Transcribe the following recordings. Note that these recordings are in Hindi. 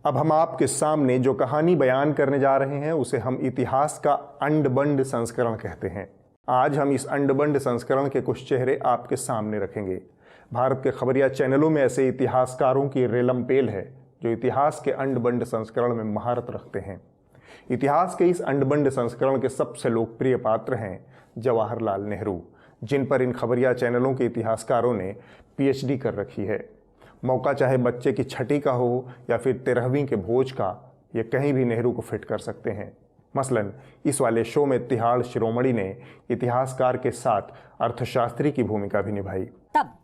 अब हम आपके सामने जो कहानी बयान करने जा रहे हैं उसे हम इतिहास का अंड-बंड संस्करण कहते हैं। आज हम इस अंड-बंड संस्करण के कुछ चेहरे आपके सामने रखेंगे। भारत के खबरिया चैनलों में ऐसे इतिहासकारों की रेलमपेल है जो इतिहास के अंड-बंड संस्करण में महारत रखते हैं। इतिहास के इस अंड-बंड संस्करण के सबसे लोकप्रिय पात्र हैं जवाहरलाल नेहरू, जिन पर इन खबरिया चैनलों के इतिहासकारों ने पीएचडी कर रखी है। मौका चाहे बच्चे की छठी का हो या फिर 13वीं के भोज का, ये कहीं भी नेहरू को फिट कर सकते हैं। मसलन इस वाले शो में तिहाड़ शिरोमणि ने इतिहासकार के साथ अर्थशास्त्री की भूमिका भी निभाई। तब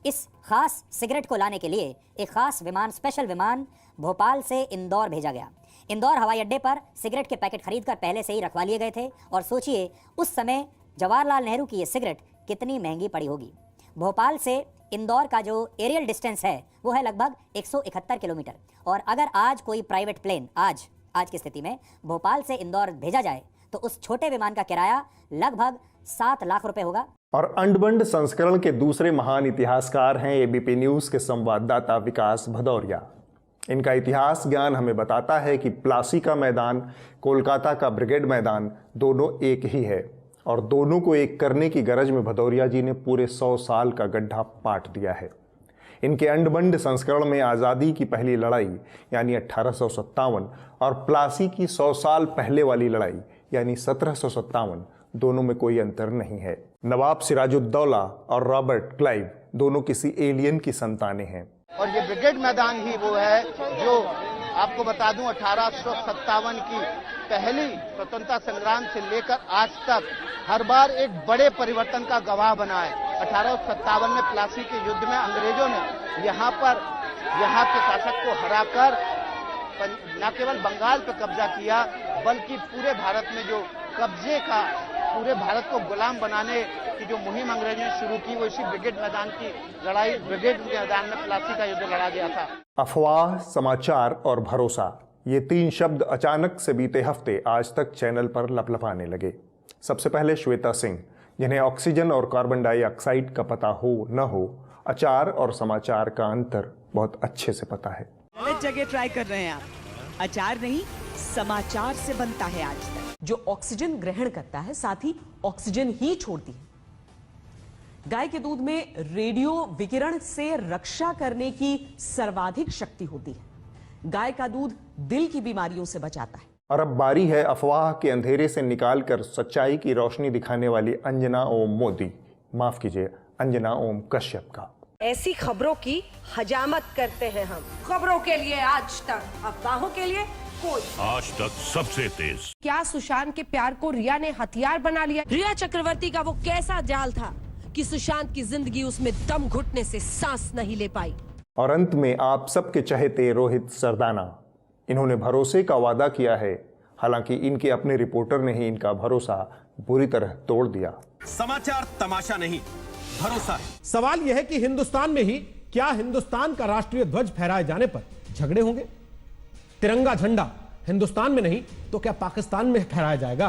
इस खास सिगरेट को लाने के लिए एक खास विमान, स्पेशल विमान भोपाल से इंदौर भेजा गया। इंदौर हवाई अड्डे पर सिगरेट के पैकेट खरीदकर पहले से ही रखवा लिए गए थे और सोचिए उस समय जवाहरलाल नेहरू की ये सिगरेट कितनी महंगी पड़ी होगी। भोपाल से इंदौर का जो एरियल डिस्टेंस है वो है लगभग 171 किलोमीटर, और अगर आज कोई प्राइवेट प्लेन आज की स्थिति में भोपाल से इंदौर भेजा जाए तो उस छोटे विमान का किराया लगभग 7 लाख रुपए होगा। और अंड-बंड संस्करण के दूसरे महान इतिहासकार हैं एबीपी न्यूज के संवाददाता विकास भदौरिया। इनका इतिहास ज्ञान हमें बताता है कि प्लासी का मैदान, कोलकाता का ब्रिगेड मैदान दोनों एक ही है, और दोनों को एक करने की गरज में भदौरिया जी ने पूरे 100 साल का गड्ढा पाट दिया है। इनके अंड-बंड संस्करण में आज़ादी की पहली लड़ाई यानी 1857 और प्लासी की 100 साल पहले वाली लड़ाई यानी 1757 दोनों में कोई अंतर नहीं है। नवाब सिराजुद्दौला और रॉबर्ट क्लाइव दोनों किसी एलियन की संतानें हैं। और ये ब्रिगेड मैदान ही वो है जो आपको बता दूं 1857 की पहली स्वतंत्रता संग्राम से लेकर आज तक हर बार एक बड़े परिवर्तन का गवाह बना है। 1857 में प्लासी के युद्ध में अंग्रेजों ने यहाँ के शासक को हराकर न केवल बंगाल पर कब्जा किया बल्कि पूरे भारत में जो कब्जे का, पूरे भारत को गुलाम बनाने की जो मुहिम अंग्रेजों ने शुरू की वो इसी ब्रिगेड मैदान की लड़ाई, ब्रिगेड मैदान में प्लासी का युद्ध लड़ा गया था। अफवाह, समाचार और भरोसा, ये 3 शब्द अचानक से बीते हफ्ते आज तक चैनल पर लपलपाने लगे। सबसे पहले श्वेता सिंह, जिन्हें ऑक्सीजन और कार्बन डाइऑक्साइड का पता हो न हो, अचार और समाचार का अंतर बहुत अच्छे से पता है। गलत जगह ट्राई कर रहे हैं आप। अचार नहीं, समाचार से बनता है आज तक। जो ऑक्सीजन ग्रहण करता है साथ ही ऑक्सीजन ही छोड़ती है। गाय के दूध में रेडियो विकिरण से रक्षा करने की सर्वाधिक शक्ति होती है। गाय का दूध दिल की बीमारियों से बचाता है। और अब बारी है अफवाह के अंधेरे से निकालकर सच्चाई की रोशनी दिखाने वाली अंजना ओम मोदी, माफ कीजिए अंजना ओम कश्यप का। ऐसी खबरों की हजामत करते हैं हम। खबरों के लिए आज तक, अफवाहों के लिए कोई। आज तक सबसे तेज। क्या सुशांत के प्यार को रिया ने हथियार बना लिया? रिया चक्रवर्ती का वो कैसा जाल था कि सुशांत की जिंदगी उसमें दम घुटने से सांस नहीं ले पाई। और अंत में आप सबके चहेते रोहित सरदाना, इन्होंने भरोसे का वादा किया है, हालांकि इनके अपने रिपोर्टर ने ही इनका भरोसा बुरी तरह तोड़ दिया। समाचार तमाशा नहीं, भरोसा है। सवाल यह है कि हिंदुस्तान में ही क्या हिंदुस्तान का राष्ट्रीय ध्वज फहराए जाने पर झगड़े होंगे? तिरंगा झंडा हिंदुस्तान में नहीं तो क्या पाकिस्तान में फहराया जाएगा?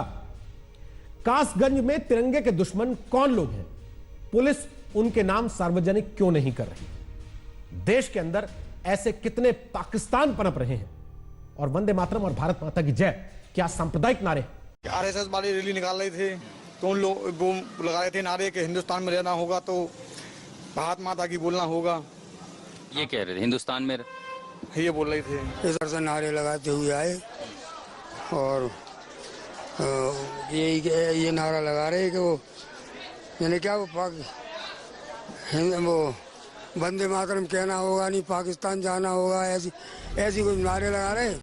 कासगंज में तिरंगे के दुश्मन कौन लोग हैं? पुलिस उनके नाम सार्वजनिक क्यों नहीं कर रही? देश के अंदर ऐसे कितने पाकिस्तान पनप रहे हैं? और वंदे मातरम और भारत माता की जय क्या सांप्रदायिक नारे? आरएसएस वाले रैली निकाल रहे थे तो उन लोग वो लगा रहे थे नारे कि हिंदुस्तान में रहना होगा तो भारत माता की बोलना होगा। ये कह रहे थे हिंदुस्तान में ये बोल रहे थे। इधर से नारे लगाते हुए आए और ये नारा लगा रहे कि वो यानी क्या वो वंदे मातरम कहना होगा, नहीं पाकिस्तान जाना होगा, ऐसी कोई नारे लगा रहे।